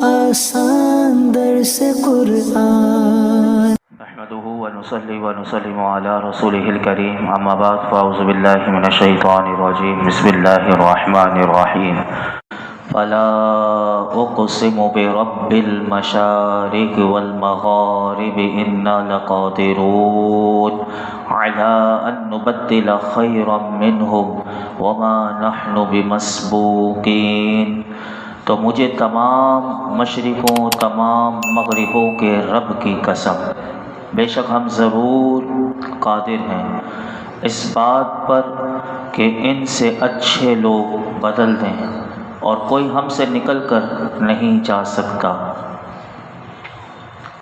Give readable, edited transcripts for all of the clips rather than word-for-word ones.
آسان درس قرآن نحمده ونصلي ونسلم على رسوله الكريم اما بعد فاعوذ بالله من الشيطان الرجيم بسم الله الرحمن الرحيم فلا اقسم برب المشارق والمغارب انا لقادرون على ان نبدل خيرا منهم وما نحن بمسبوقين۔ تو مجھے تمام مشرقوں تمام مغربوں کے رب کی قسم، بے شک ہم ضرور قادر ہیں اس بات پر کہ ان سے اچھے لوگ بدل دیں اور کوئی ہم سے نکل کر نہیں جا سکتا۔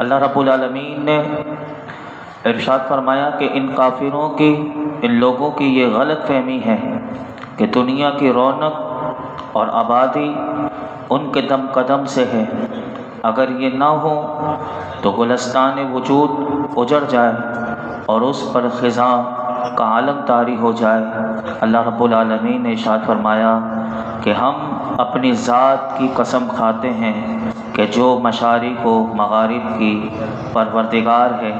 اللہ رب العالمین نے ارشاد فرمایا کہ ان کافروں کی، ان لوگوں کی یہ غلط فہمی ہے کہ دنیا کی رونق اور آبادی ان کے دم قدم سے ہے، اگر یہ نہ ہو تو گلستان وجود اجڑ جائے اور اس پر خزاں کا عالم طاری ہو جائے۔ اللہ رب العالمین نے ارشاد فرمایا کہ ہم اپنی ذات کی قسم کھاتے ہیں کہ جو مشارق و مغارب کی پروردگار ہے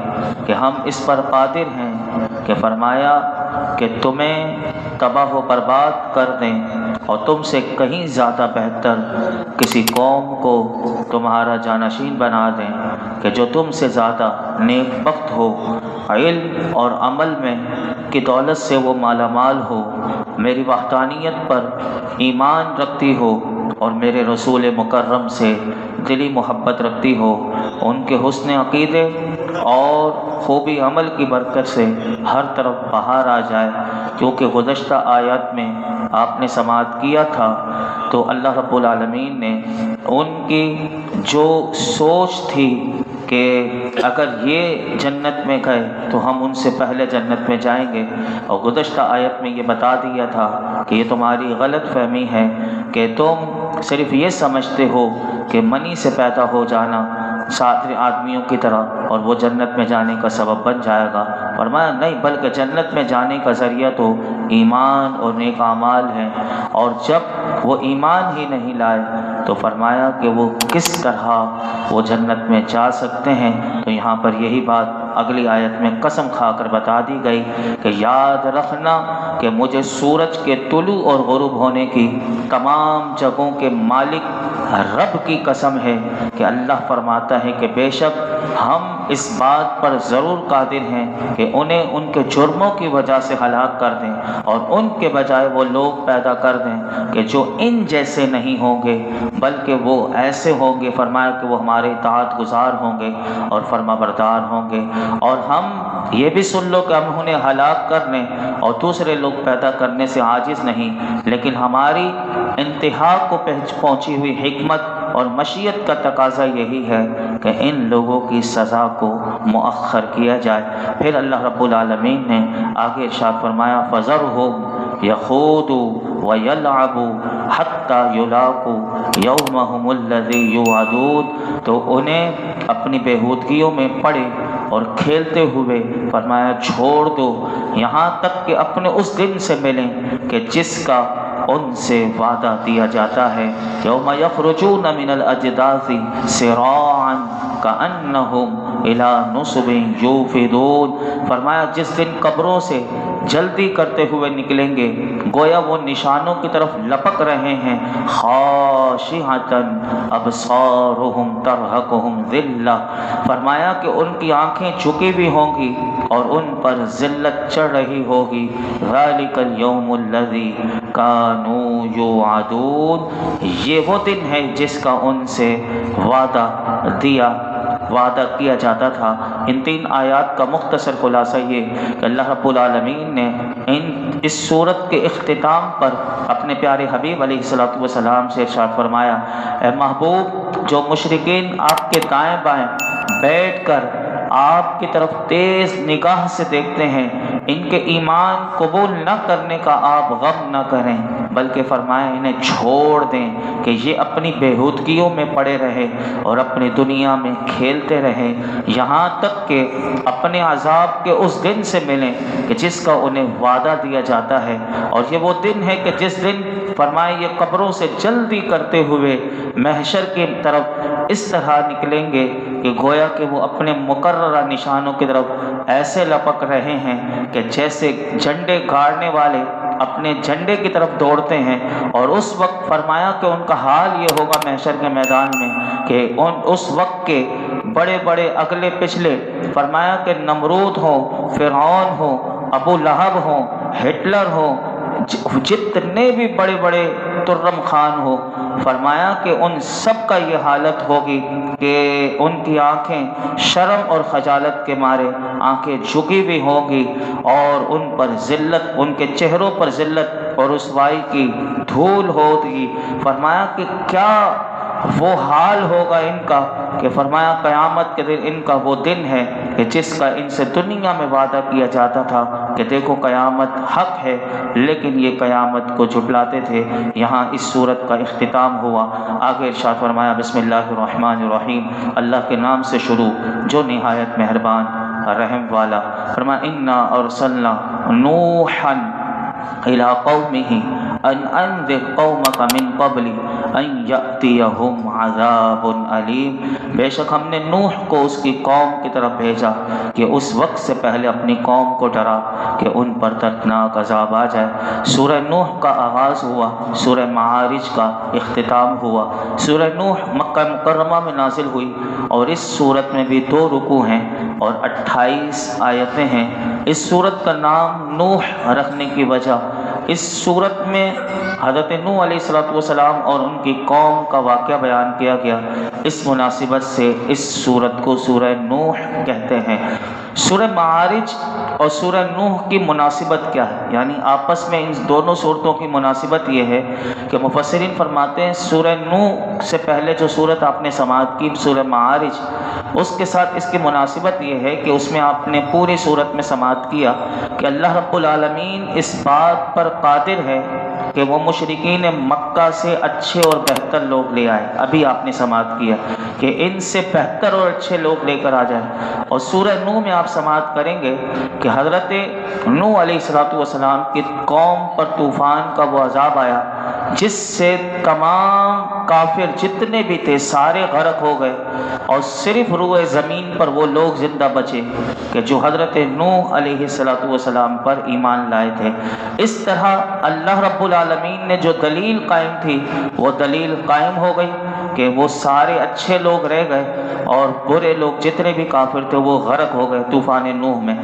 کہ ہم اس پر قادر ہیں کہ فرمایا کہ تمہیں تباہ و برباد کر دیں اور تم سے کہیں زیادہ بہتر کسی قوم کو تمہارا جانشین بنا دیں کہ جو تم سے زیادہ نیک بخت ہو، علم اور عمل میں کی دولت سے وہ مالا مال ہو، میری وحدانیت پر ایمان رکھتی ہو اور میرے رسول مکرم سے دلی محبت رکھتی ہو، ان کے حسن عقیدے اور خوبی عمل کی برکت سے ہر طرف بہار آ جائے۔ کیونکہ گزشتہ آیات میں آپ نے سماعت کیا تھا تو اللہ رب العالمین نے ان کی جو سوچ تھی کہ اگر یہ جنت میں گئے تو ہم ان سے پہلے جنت میں جائیں گے، اور گزشتہ آیت میں یہ بتا دیا تھا کہ یہ تمہاری غلط فہمی ہے کہ تم صرف یہ سمجھتے ہو کہ منی سے پیدا ہو جانا ساتھ آدمیوں کی طرح اور وہ جنت میں جانے کا سبب بن جائے گا۔ فرمایا نہیں، بلکہ جنت میں جانے کا ذریعہ تو ایمان اور نیک اعمال ہیں، اور جب وہ ایمان ہی نہیں لائے تو فرمایا کہ وہ کس طرح وہ جنت میں جا سکتے ہیں۔ تو یہاں پر یہی بات اگلی آیت میں قسم کھا کر بتا دی گئی کہ یاد رکھنا کہ مجھے سورج کے طلوع اور غروب ہونے کی تمام جگہوں کے مالک رب کی قسم ہے کہ اللہ فرماتا ہے کہ بے شک ہم اس بات پر ضرور قادر ہیں کہ انہیں ان کے جرموں کی وجہ سے ہلاک کر دیں اور ان کے بجائے وہ لوگ پیدا کر دیں کہ جو ان جیسے نہیں ہوں گے بلکہ وہ ایسے ہوں گے، فرمایا کہ وہ ہمارے اطاعت گزار ہوں گے اور فرما بردار ہوں گے۔ اور ہم یہ بھی سن لو کہ ہم انہیں ہلاک کرنے اور دوسرے لوگ پیدا کرنے سے عاجز نہیں، لیکن ہماری انتہا کو پہنچی ہوئی حکمت اور مشیت کا تقاضا یہی ہے کہ ان لوگوں کی سزا کو مؤخر کیا جائے۔ پھر اللہ رب العالمین نے آگے ارشاد فرمایا فَذَرْهُمْ يَخُوضُوا وَيَلْعَبُوا حَتَّى يُلَاقُوا يَوْمَهُمُ الَّذِي يُوعَدُونَ، تو انہیں اپنی بےہودگیوں میں پڑے اور کھیلتے ہوئے فرمایا چھوڑ دو یہاں تک کہ اپنے اس دن سے ملیں کہ جس کا ان سے وعدہ دیا جاتا ہے۔ یوم یخرجون من الاجداث سراعا کأنہم الی نصب یوفدون، فرمایا جس دن قبروں سے جلدی کرتے ہوئے نکلیں گے گویا وہ نشانوں کی طرف لپک رہے ہیں، خاشعۃ ابصارہم ترہقہم ذلہ، فرمایا کہ ان کی آنکھیں جھکی ہوئی ہوں گی اور ان پر ذلت چڑھ رہی ہوگی۔ ذالک الیوم الذی کانوا یوعدون، یہ وہ دن ہے جس کا ان سے وعدہ کیا جاتا تھا۔ ان تین آیات کا مختصر خلاصہ یہ کہ اللہ رب العالمین نے اس سورت کے اختتام پر اپنے پیارے حبیب علیہ السلام سے ارشاد فرمایا اے محبوب، جو مشرکین آپ کے دائیں بائیں بیٹھ کر آپ کی طرف تیز نگاہ سے دیکھتے ہیں، ان کے ایمان قبول نہ کرنے کا آپ غم نہ کریں، بلکہ فرمایا انہیں چھوڑ دیں کہ یہ اپنی بےہودگیوں میں پڑے رہے اور اپنی دنیا میں کھیلتے رہیں، یہاں تک کہ اپنے عذاب کے اس دن سے ملیں کہ جس کا انہیں وعدہ دیا جاتا ہے۔ اور یہ وہ دن ہے کہ جس دن فرمائے یہ قبروں سے جلدی کرتے ہوئے محشر کی طرف اس طرح نکلیں گے کہ گویا کہ وہ اپنے مقررہ نشانوں کی طرف ایسے لپک رہے ہیں کہ جیسے جھنڈے گاڑنے والے اپنے جھنڈے کی طرف دوڑتے ہیں۔ اور اس وقت فرمایا کہ ان کا حال یہ ہوگا محشر کے میدان میں کہ اس وقت کے بڑے بڑے اگلے پچھلے، فرمایا کہ نمرود ہو، فرعون ہو، ابو لہب ہو، ہٹلر ہو، جتنے بھی بڑے بڑے ترم خان ہو، فرمایا کہ ان سب کا یہ حالت ہوگی کہ ان کی آنکھیں شرم اور خجالت کے مارے آنکھیں جھکی بھی ہوں گی، اور ان پر ذلت، ان کے چہروں پر ذلت اور رسوائی کی دھول ہوگی۔ فرمایا کہ کیا وہ حال ہوگا ان کا کہ فرمایا قیامت کے دن ان کا وہ دن ہے کہ جس کا ان سے دنیا میں وعدہ کیا جاتا تھا کہ دیکھو قیامت حق ہے، لیکن یہ قیامت کو جھٹلاتے تھے۔ یہاں اس صورت کا اختتام ہوا۔ آگے ارشاد فرمایا بسم اللہ الرحمن الرحیم، اللہ کے نام سے شروع جو نہایت مہربان رحم والا۔ فرمایا انا ارسلنا نوحا الی قومہ ان انذر قومک من قبل ان یأتیہم عذاب علیم، بے شک ہم نے نوح کو اس کی قوم کی طرف بھیجا کہ اس وقت سے پہلے اپنی قوم کو ڈرا کہ ان پر دردناک عذاب آ جائے۔ سورہ نوح کا آغاز ہوا، سورہ معارج کا اختتام ہوا۔ سورہ نوح مکہ مکرمہ میں نازل ہوئی اور اس صورت میں بھی 2 رکوع ہیں اور 28 آیتیں ہیں۔ اس صورت کا نام نوح رکھنے کی وجہ، اس صورت میں حضرت نوح علیہ السلام اور ان کی قوم کا واقعہ بیان کیا گیا، اس مناسبت سے اس صورت کو سورہ نوح کہتے ہیں۔ سورہ معارج اور سورہ نوح کی مناسبت کیا ہے؟ یعنی آپس میں ان دونوں صورتوں کی مناسبت یہ ہے کہ مفسرین فرماتے ہیں سورہ نوح سے پہلے جو صورت آپ نے سماعت کی سورہ معارج، اس کے ساتھ اس کی مناسبت یہ ہے کہ اس میں آپ نے پوری صورت میں سماعت کیا کہ اللہ رب العالمین اس بات پر قادر ہے کہ وہ مشرکین مکہ سے اچھے اور بہتر لوگ لے آئے۔ ابھی آپ نے سماعت کیا کہ ان سے بہتر اور اچھے لوگ لے کر آ جائیں۔ اور سورہ نوح میں آپ سماعت کریں گے کہ حضرت نوح علیہ السلام کی قوم پر طوفان کا وہ عذاب آیا جس سے تمام کافر جتنے بھی تھے سارے غرق ہو گئے، اور صرف روئے زمین پر وہ لوگ زندہ بچے کہ جو حضرت نوح علیہ السلام پر ایمان لائے تھے۔ اس طرح اللہ رب العالمین نے جو دلیل قائم تھی وہ دلیل قائم ہو گئی کہ وہ سارے اچھے لوگ رہ گئے اور برے لوگ جتنے بھی کافر تھے وہ غرق ہو گئے طوفان نوح میں۔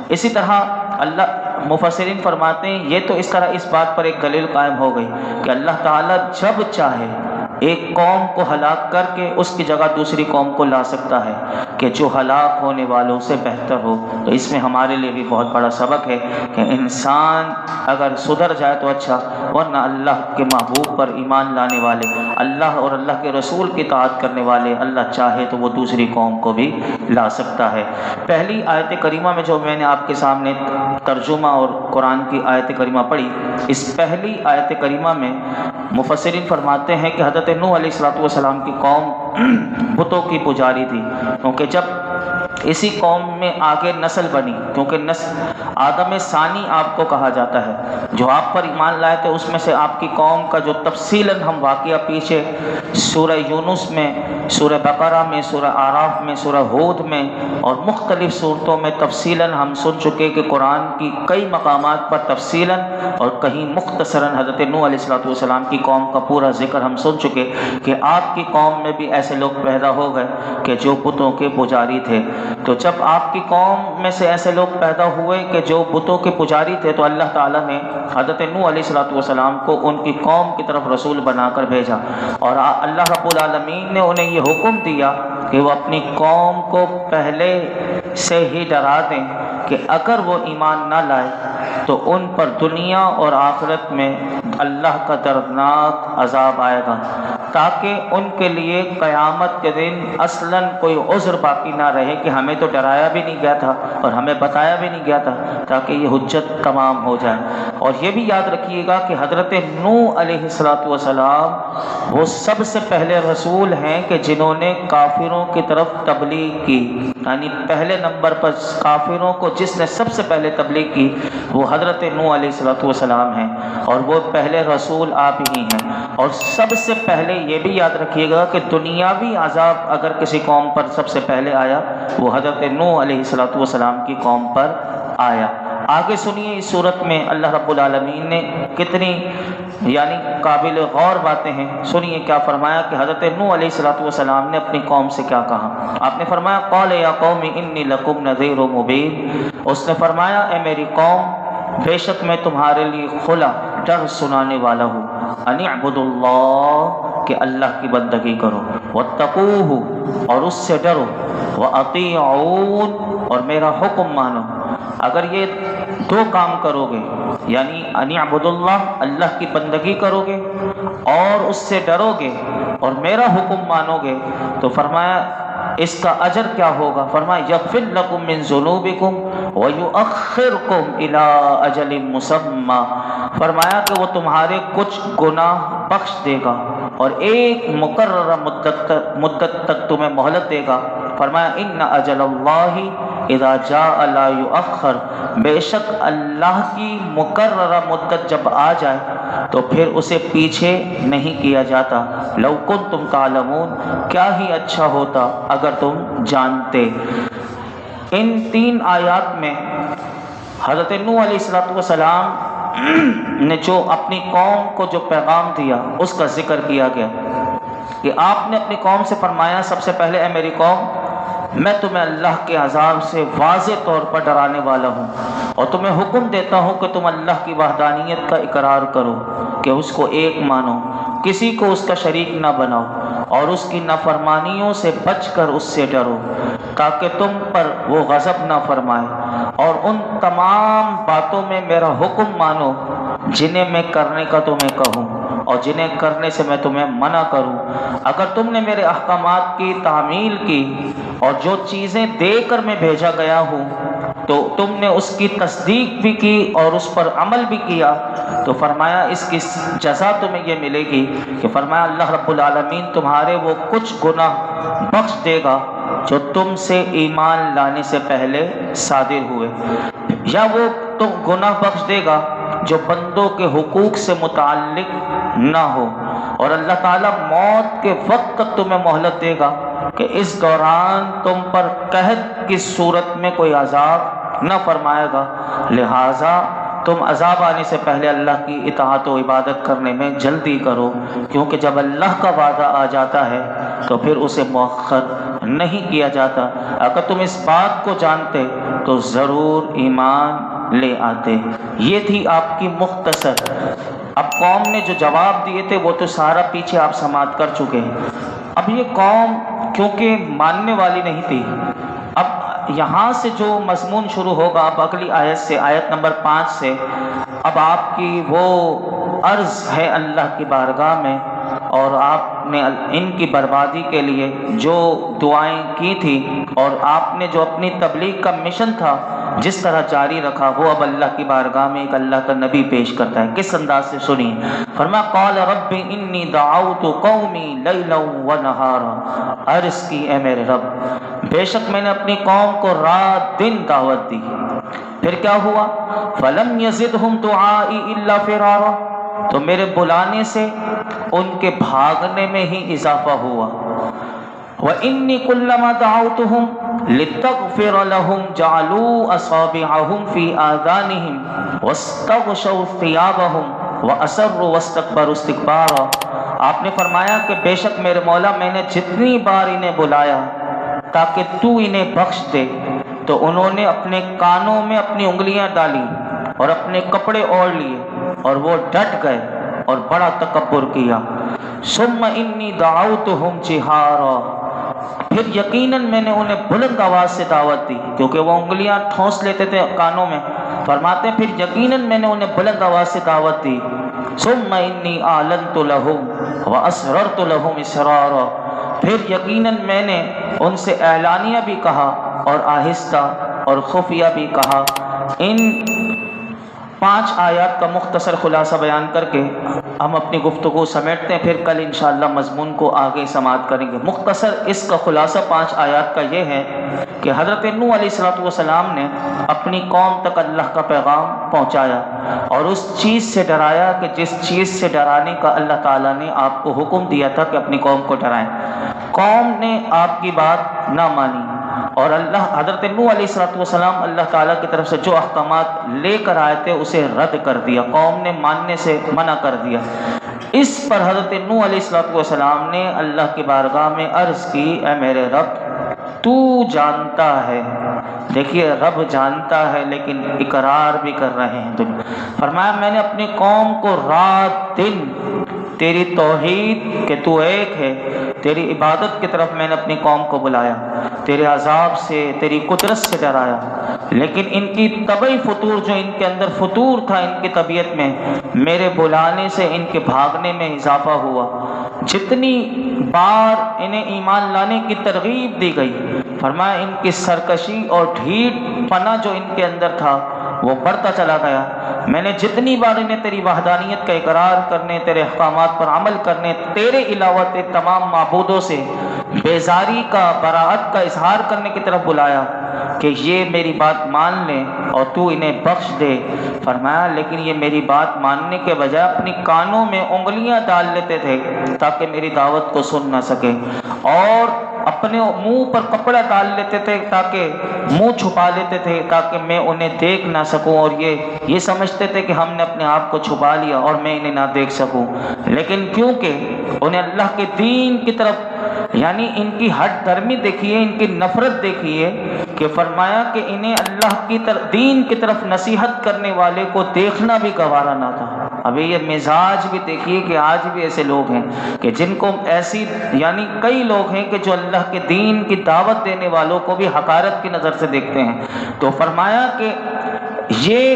اسی طرح اللہ مفسرین فرماتے ہیں یہ تو اس طرح اس بات پر ایک دلیل قائم ہو گئی کہ اللہ تعالیٰ جب چاہے ایک قوم کو ہلاک کر کے اس کی جگہ دوسری قوم کو لا سکتا ہے کہ جو ہلاک ہونے والوں سے بہتر ہو۔ تو اس میں ہمارے لیے بھی بہت بڑا سبق ہے کہ انسان اگر سدھر جائے تو اچھا، ورنہ اللہ کے محبوب پر ایمان لانے والے، اللہ اور اللہ کے رسول کی اطاعت کرنے والے، اللہ چاہے تو وہ دوسری قوم کو بھی لا سکتا ہے۔ پہلی آیت کریمہ میں جو میں نے آپ کے سامنے ترجمہ اور قرآن کی آیت کریمہ پڑھی، اس پہلی آیت کریمہ میں مفسرین فرماتے ہیں کہ حضرت نوح علیہ السلام کی قوم بتوں کی پجاری تھی، کیونکہ جب اسی قوم میں آگے نسل بنی، کیونکہ نسل آدم ثانی آپ کو کہا جاتا ہے، جو آپ پر ایمان لائے تھے اس میں سے آپ کی قوم کا جو تفصیلاً ہم واقعہ پیچھے سورہ یونس میں، سورہ بقرہ میں، سورہ اعراف میں، سورہ ہود میں اور مختلف صورتوں میں تفصیلاً ہم سن چکے کہ قرآن کی کئی مقامات پر تفصیلاً اور کہیں مختصراً حضرت نوح علیہ السلام کی قوم کا پورا ذکر ہم سن چکے کہ آپ کی قوم میں بھی ایسے لوگ پیدا ہو گئے کہ جو بتوں کے پجاری تھے۔ تو جب آپ کی قوم میں سے ایسے لوگ پیدا ہوئے کہ جو بتوں کے پجاری تھے تو اللہ تعالیٰ نے حضرت نوح علیہ السلام کو ان کی قوم کی طرف رسول بنا کر بھیجا، اور اللہ رب العالمین نے انہیں یہ حکم دیا کہ وہ اپنی قوم کو پہلے سے ہی ڈرا دیں کہ اگر وہ ایمان نہ لائے تو ان پر دنیا اور آخرت میں اللہ کا دردناک عذاب آئے گا۔ تاکہ ان کے لیے قیامت کے دن اصلاً کوئی عذر باقی نہ رہے کہ ہمیں تو ڈرایا بھی نہیں گیا تھا اور ہمیں بتایا بھی نہیں گیا تھا، تاکہ یہ حجت تمام ہو جائے۔ اور یہ بھی یاد رکھیے گا کہ حضرت نوح علیہ السلام وہ سب سے پہلے رسول ہیں کہ جنہوں نے کافروں کی طرف تبلیغ کی، یعنی پہلے نمبر پر کافروں کو جس نے سب سے پہلے تبلیغ کی وہ حضرت نوح علیہ السلام ہیں، اور وہ پہلے رسول آپ ہی ہیں۔ اور سب سے پہلے یہ بھی یاد رکھیے گا کہ دنیاوی عذاب اگر کسی قوم پر سب سے پہلے آیا وہ حضرت نوح علیہ السلام کی قوم پر آیا۔ آگے سنیے اس صورت میں اللہ رب العالمین نے کتنی یعنی قابل غور باتیں ہیں۔ سنیے کیا فرمایا کہ حضرت نوح علیہ السلام نے اپنی قوم سے کیا کہا۔ آپ نے فرمایا قال یا قوم انی لکم نذیر مبین، اس نے فرمایا اے میری قوم بے شک میں تمہارے لیے کھلا ڈر سنانے والا ہوں، ان اعبدوا اللہ کہ اللہ کی بندگی کرو، واتقوہ اور اس سے ڈرو، واطیعون اور میرا حکم مانو۔ اگر یہ دو کام کرو گے یعنی ان اعبدوا اللہ اللہ کی بندگی کرو گے اور اس سے ڈرو گے اور میرا حکم مانو گے تو فرمایا اس کا اجر کیا ہوگا؟ فرمایا یغفر لکم من ذنوبکم ویؤخرکم الی اجل مسمی، فرمایا کہ وہ تمہارے کچھ گناہ بخش دے گا اور ایک مقررہ مدت تک تمہیں مہلت دے گا۔ فرمایا ان اجل اللہ اذا جاء لا یؤخر، بے شک اللہ کی مقررہ مدت جب آ جائے تو پھر اسے پیچھے نہیں کیا جاتا۔ لو کنتم تعلمون، کیا ہی اچھا ہوتا اگر تم جانتے۔ ان تین آیات میں حضرت نوح علیہ السلام نے جو اپنی قوم کو جو پیغام دیا اس کا ذکر کیا گیا کہ آپ نے اپنی قوم سے فرمایا سب سے پہلے اے میری قوم میں تمہیں اللہ کے عذاب سے واضح طور پر ڈرانے والا ہوں اور تمہیں حکم دیتا ہوں کہ تم اللہ کی وحدانیت کا اقرار کرو کہ اس کو ایک مانو، کسی کو اس کا شریک نہ بناؤ اور اس کی نافرمانیوں سے بچ کر اس سے ڈرو تاکہ تم پر وہ غضب نہ فرمائے، اور ان تمام باتوں میں میرا حکم مانو جنہیں میں کرنے کا تمہیں کہوں اور جنہیں کرنے سے میں تمہیں منع کروں۔ اگر تم نے میرے احکامات کی تعمیل کی اور جو چیزیں دے کر میں بھیجا گیا ہوں تو تم نے اس کی تصدیق بھی کی اور اس پر عمل بھی کیا تو فرمایا اس کی جزا تمہیں یہ ملے گی کہ فرمایا اللہ رب العالمین تمہارے وہ کچھ گناہ بخش دے گا جو تم سے ایمان لانے سے پہلے صادر ہوئے، یا وہ تم گناہ بخش دے گا جو بندوں کے حقوق سے متعلق نہ ہو، اور اللہ تعالیٰ موت کے وقت تک تمہیں مہلت دے گا کہ اس دوران تم پر قحط کی صورت میں کوئی عذاب نہ فرمائے گا، لہٰذا تم عذاب آنے سے پہلے اللہ کی اطاعت و عبادت کرنے میں جلدی کرو، کیونکہ جب اللہ کا وعدہ آ جاتا ہے تو پھر اسے مؤخر نہیں کیا جاتا۔ اگر تم اس بات کو جانتے تو ضرور ایمان لے آتے۔ یہ تھی آپ کی مختصر، اب قوم نے جو جواب دیے تھے وہ تو سارا پیچھے آپ سماعت کر چکے ہیں۔ اب یہ قوم کیونکہ ماننے والی نہیں تھی، اب یہاں سے جو مضمون شروع ہوگا اب اگلی آیت سے، آیت نمبر 5 سے، اب آپ کی وہ عرض ہے اللہ کی بارگاہ میں اور آپ نے ان کی بربادی کے لیے جو دعائیں کی تھی اور آپ نے جو اپنی تبلیغ کا مشن تھا جس طرح جاری رکھا وہ اب اللہ کی بارگاہ میں ایک اللہ کا نبی پیش کرتا ہے۔ کس انداز سے سنیے، فرمایا قال رب انی دعوت قومی لیلا ونہارا، عرض کی اے میرے رب بے شک میں نے اپنی قوم کو رات دن دعوت دی، پھر کیا ہوا؟ فلم یزدہم دعائی الا فرارا، تو میرے بلانے سے ان کے بھاگنے میں ہی اضافہ ہوا۔ وَإِنِّي كُلَّمَا دَعَوْتُهُمْ لِتَغْفِرَ لَهُمْ جَعَلُوا أَصَابِعَهُمْ فِي آذَانِهِمْ وَاسْتَغْشَوْا ثِيَابَهُمْ وَأَسَرُّوا وَاسْتَكْبَرُوا اسْتِكْبَارًا، آپ نے فرمایا کہ بے شک میرے مولا میں نے جتنی بار انہیں بلایا تاکہ تو انہیں بخش دے تو انہوں نے اپنے کانوں میں اپنی انگلیاں ڈالی اور اپنے کپڑے اوڑھ لیے اور وہ ڈٹ گئے اور بڑا تکبر کیا۔ ثم انی دعوتہم جہارا، پھر یقیناً میں نے انہیں بلند آواز سے دعوت دی کیونکہ وہ انگلیاں ٹھونس لیتے تھے کانوں میں، فرماتے ہیں پھر یقیناً میں نے انہیں بلند آواز سے دعوت دی۔ ثم انی اعلنت لہم، وَأَسْرَرْتُ لَهُمْ إِسْرَارًا، پھر یقیناً میں نے ان سے اعلانیہ بھی کہا اور آہستہ اور خفیہ بھی کہا۔ ان 5 آیات کا مختصر خلاصہ بیان کر کے ہم اپنی گفتگو سمیٹتے ہیں، پھر کل انشاءاللہ مضمون کو آگے سماعت کریں گے۔ مختصر اس کا خلاصہ 5 آیات کا یہ ہے کہ حضرت نوح علیہ السلام نے اپنی قوم تک اللہ کا پیغام پہنچایا اور اس چیز سے ڈرایا کہ جس چیز سے ڈرانے کا اللہ تعالیٰ نے آپ کو حکم دیا تھا کہ اپنی قوم کو ڈرائیں۔ قوم نے آپ کی بات نہ مانی اور حضرت نوح علیہ السلام اللہ تعالیٰ کی طرف سے جو احکامات لے کر آئے تھے اسے رد کر دیا، قوم نے ماننے سے منع کر دیا۔ اس پر حضرت نوح علیہ السلام نے اللہ کی بارگاہ میں عرض کی، اے میرے رب تو جانتا ہے۔ دیکھیے رب جانتا ہے لیکن اقرار بھی کر رہے ہیں۔ فرمایا میں نے اپنی قوم کو رات دن تیری توحید کہ تو ایک ہے، تیری عبادت کی طرف میں نے اپنی قوم کو بلایا، تیرے عذاب سے تیری قدرت سے ڈرایا، لیکن ان کی طبعی فطور، جو ان کے اندر فطور تھا ان کی طبیعت میں، میرے بلانے سے ان کے بھاگنے میں اضافہ ہوا۔ جتنی بار انہیں ایمان لانے کی ترغیب دی گئی، فرمایا ان کی سرکشی اور ڈھیٹ پنا جو ان کے اندر تھا وہ بڑھتا چلا گیا۔ میں نے جتنی بار انہیں تیری وحدانیت کا اقرار کرنے، تیرے احکامات پر عمل کرنے، تیرے علاوہ تمام معبودوں سے بیزاری کا، براءت کا اظہار کرنے کی طرف بلایا کہ یہ میری بات مان لیں اور تو انہیں بخش دے، فرمایا لیکن یہ میری بات ماننے کے بجائے اپنی کانوں میں انگلیاں ڈال لیتے تھے تاکہ میری دعوت کو سن نہ سکے، اور اپنے منہ پر کپڑا ڈال لیتے تھے تاکہ منہ چھپا لیتے تھے تاکہ میں انہیں دیکھ نہ سکوں، اور یہ سمجھتے تھے کہ ہم نے اپنے آپ کو چھپا لیا اور میں انہیں نہ دیکھ سکوں۔ لیکن کیونکہ انہیں اللہ کے دین کی طرف، یعنی ان کی ہٹ دھرمی دیکھیے، ان کی نفرت دیکھیے کہ فرمایا کہ انہیں اللہ کی دین کی طرف نصیحت کرنے والے کو دیکھنا بھی گوارا نہ تھا۔ ابھی یہ مزاج بھی دیکھیے کہ آج بھی ایسے لوگ ہیں کہ جن کو ایسی، یعنی کئی لوگ ہیں کہ جو اللہ کے دین کی دعوت دینے والوں کو بھی حقارت کی نظر سے دیکھتے ہیں۔ تو فرمایا کہ یہ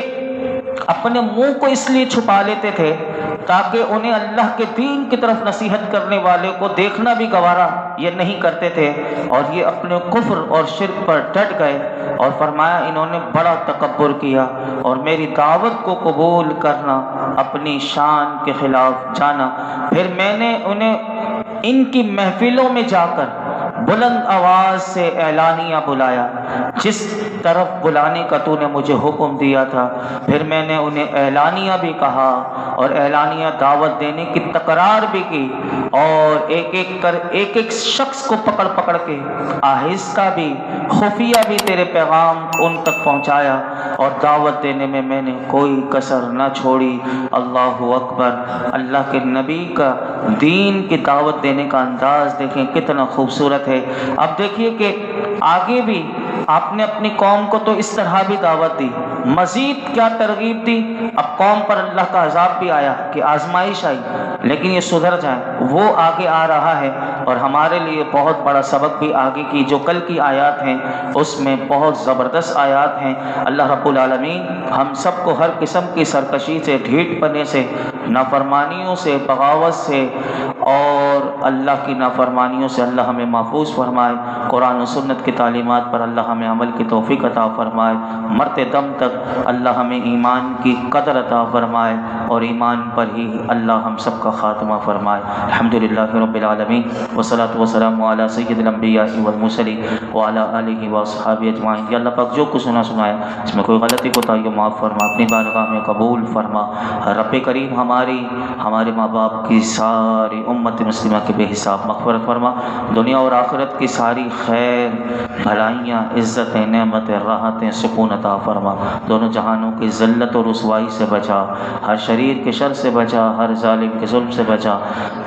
اپنے منہ کو اس لیے چھپا لیتے تھے تاکہ انہیں اللہ کے دین کی طرف نصیحت کرنے والے کو دیکھنا بھی گوارا یہ نہیں کرتے تھے، اور یہ اپنے کفر اور شرک پر ڈٹ گئے، اور فرمایا انہوں نے بڑا تکبر کیا اور میری دعوت کو قبول کرنا اپنی شان کے خلاف جانا۔ پھر میں نے انہیں ان کی محفلوں میں جا کر بلند آواز سے اعلانیہ بلایا، جس طرف بلانے کا تو نے مجھے حکم دیا تھا۔ پھر میں نے انہیں اعلانیہ بھی کہا اور اعلانیہ دعوت دینے کی تکرار بھی کی، اور ایک ایک شخص کو پکڑ پکڑ کے آہستہ بھی خفیہ بھی تیرے پیغام ان تک پہنچایا، اور دعوت دینے میں میں نے کوئی کسر نہ چھوڑی۔ اللہ اکبر! اللہ کے نبی کا دین کی دعوت دینے کا انداز دیکھیں کتنا خوبصورت ہے۔ اب دیکھیے کہ آگے بھی آپ نے اپنی قوم کو تو اس طرح بھی دعوت دی، مزید کیا ترغیب دی۔ اب قوم پر اللہ کا عذاب بھی آیا کہ آزمائش آئی، لیکن یہ سدھر جائیں، وہ آگے آ رہا ہے، اور ہمارے لیے بہت بڑا سبق بھی آگے کی جو کل کی آیات ہیں اس میں بہت زبردست آیات ہیں۔ اللہ رب العالمین ہم سب کو ہر قسم کی سرکشی سے، ڈھیٹ پنے سے، نافرمانیوں سے، بغاوت سے اور اللہ کی نافرمانیوں سے اللہ ہمیں محفوظ فرمائے۔ قرآن و سنت کی تعلیمات پر اللہ ہمیں عمل کی توفیق عطا فرمائے۔ مرتے دم تک اللہ ہمیں ایمان کی قدر عطا فرمائے، اور ایمان پر ہی اللہ ہم سب کا خاتمہ فرمائے۔ الحمدللہ رب العالمین، والصلاۃ والسلام علی سید الانبیاء والمرسلین وعلی آلہ واصحابہ اجمعین۔ یا اللہ پاک جو کچھ سنایا اس میں کوئی غلطی کوتاہی معاف فرما، اپنی بارگاہ میں قبول فرما۔ رب کریم ہمارے ماں باپ کی ساری امت مسلمہ کے بے حساب مغفرت فرما، دنیا اور آخرت کی ساری خیر، بھلائیاں، عزتیں، نعمتیں، راحتیں، سکون عطا فرما، دونوں جہانوں کی ذلت اور رسوائی سے بچا، ہر شریر کے شر سے بچا، ہر ظالم کے ظلم سے بچا۔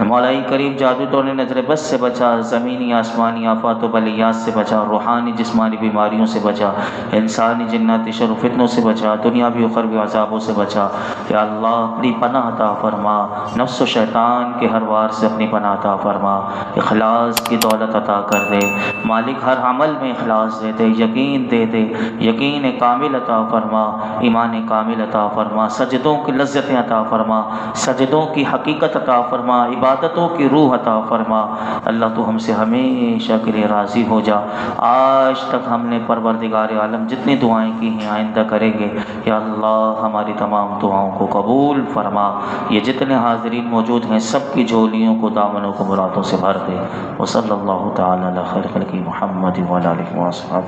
مولا کریم جادو ٹونے نظر بد مصیبت سے بچا، زمینی آسمانی آفات و بلیات سے بچا، روحانی جسمانی بیماریوں سے بچا، انسانی جناتی شر و فتنوں سے بچا، دنیاوی و اخروی عذابوں سے بچا۔ یا اللہ اپنی پناہ عطا فرما، نفس و شیطان کے ہر وار سے اپنی پناہ عطا فرما، اخلاص کی دولت عطا کر دے مالک، ہر عمل میں اخلاص دے دے، یقین دے دے، یقین کامل عطا فرما، ایمان کامل عطا فرما، سجدوں کی لذتیں عطا فرما، سجدوں کی حقیقت عطا فرما، عبادتوں کی روح عطا فرما۔ اللہ تو ہم سے ہمیشہ کے لیے راضی ہو جا۔ آج تک ہم نے پروردگار عالم جتنی دعائیں کی ہیں آئندہ کریں گے، یا اللہ ہماری تمام دعاؤں کو قبول فرما۔ یہ جتنے حاضرین موجود ہیں سب کی جھولیوں کو، دامنوں کو مرادوں سے بھر دے۔ وصلی اللہ تعالی علی خیر خلقہ محمد وعلی آلہ وصحبہ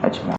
اجمعین۔